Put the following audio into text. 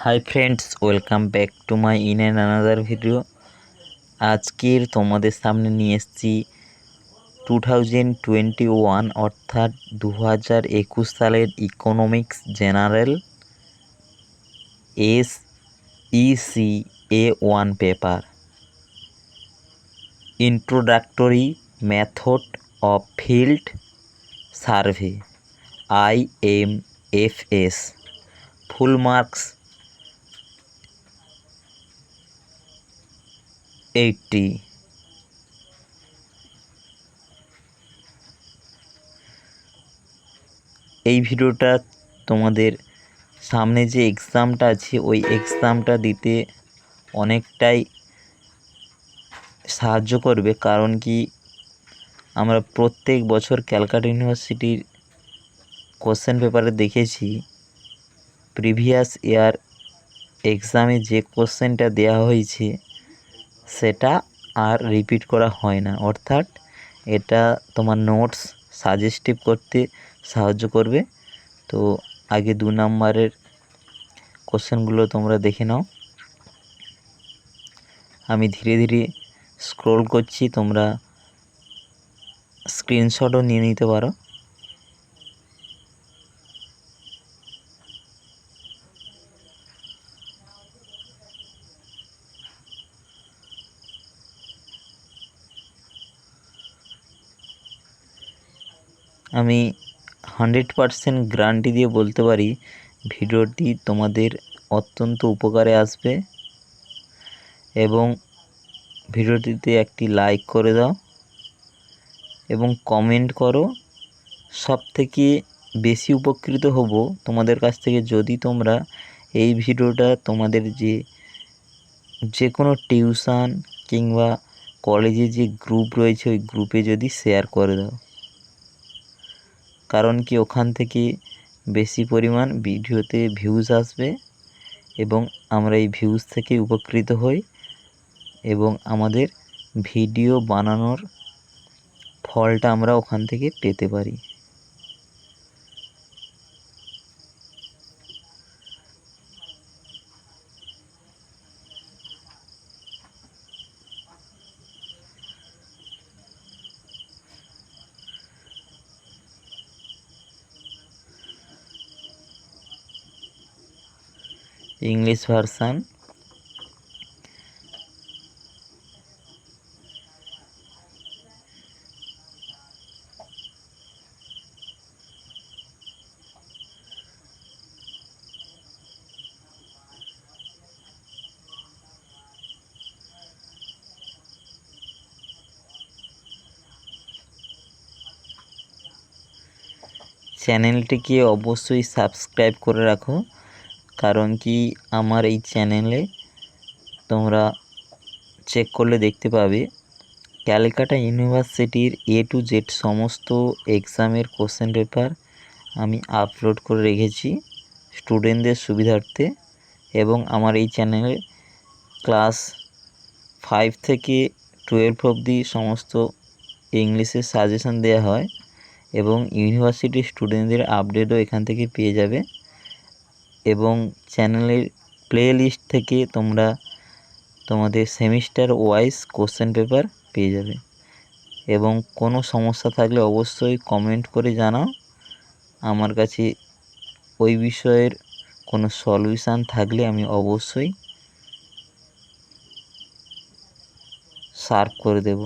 Hi friends, welcome back to my in an another video. আজকের তোমাদের সামনে নিয়ে এসেছি 2021 অর্থাৎ 2021 সালের economics general SECA1 paper, introductory method of field survey IMFS, full marks 80। এই ভিডিওটা তোমাদের সামনে যে এক্সামটা আছে ওই এক্সামটা দিতে অনেকটাই সাহায্য করবে, কারণ কি আমরা প্রত্যেক বছর ক্যালকাটা ইউনিভার্সিটির কোশ্চেন পেপারে দেখেছি প্রিভিয়াস ইয়ার এক্সামে যে কোশ্চেনটা দেওয়া হয়েছে সেটা আর রিপিট করা হয় না, অর্থাৎ এটা তোমার নোটস সাজেস্টিভ করতে সাহায্য করবে। তো আগে 2 নম্বরের কোশ্চেনগুলো তোমরা দেখে নাও। আমি ধীরে ধীরে স্ক্রল করছি, তোমরা স্ক্রিনশটও নিয়ে নিতে পারো। আমি 100% গ্যারান্টি দিয়ে বলতে পারি ভিডিওটি তোমাদের অত্যন্ত উপকারে আসবে, এবং ভিডিওটিতে একটি লাইক করে দাও এবং কমেন্ট করো। সবথেকে বেশি উপকৃত হব তোমাদের কাছ থেকে যদি তোমরা এই ভিডিওটা তোমাদের যে কোনো টিউশন কিংবা কলেজে যে গ্রুপ রয়েছে ওই গ্রুপে যদি শেয়ার করে দাও, কারণ কি ওখান থেকে বেশি পরিমাণ ভিডিওতে ভিউজ আসবে এবং আমরা এই ভিউজ থেকে উপকৃত হই এবং আমাদের ভিডিও বানানোর ফলটা আমরা ওখান থেকে পেতে পারি। ইংলিশ ভার্সান, চ্যানেলটিকে অবশ্যই সাবস্ক্রাইব করে রাখো, কারণ কি আমার এই চ্যানেলে তোমরা চেক করলে দেখতে পাবে ক্যালকাটা ইউনিভার্সিটির A to Z সমস্ত এক্সামের কোশ্চেন পেপার আমি আপলোড করে রেখেছি স্টুডেন্টদের সুবিধার্থে। এবং আমার এই চ্যানেলে ক্লাস 5 থেকে 12 অবধি সমস্ত ইংলিশের সাজেশন দেওয়া হয় এবং ইউনিভার্সিটির স্টুডেন্টদের আপডেটও এখান থেকে পেয়ে যাবে। এবং চ্যানেলের প্লে লিস্ট থেকে তোমরা তোমাদের সেমিস্টার ওয়াইজ কোশ্চেন পেপার পেয়ে যাবে। এবং কোনো সমস্যা থাকলে অবশ্যই কমেন্ট করে জানাও, আমার কাছে ওই বিষয়ের কোনো সলিউশান থাকলে আমি অবশ্যই সার্ভ করে দেব।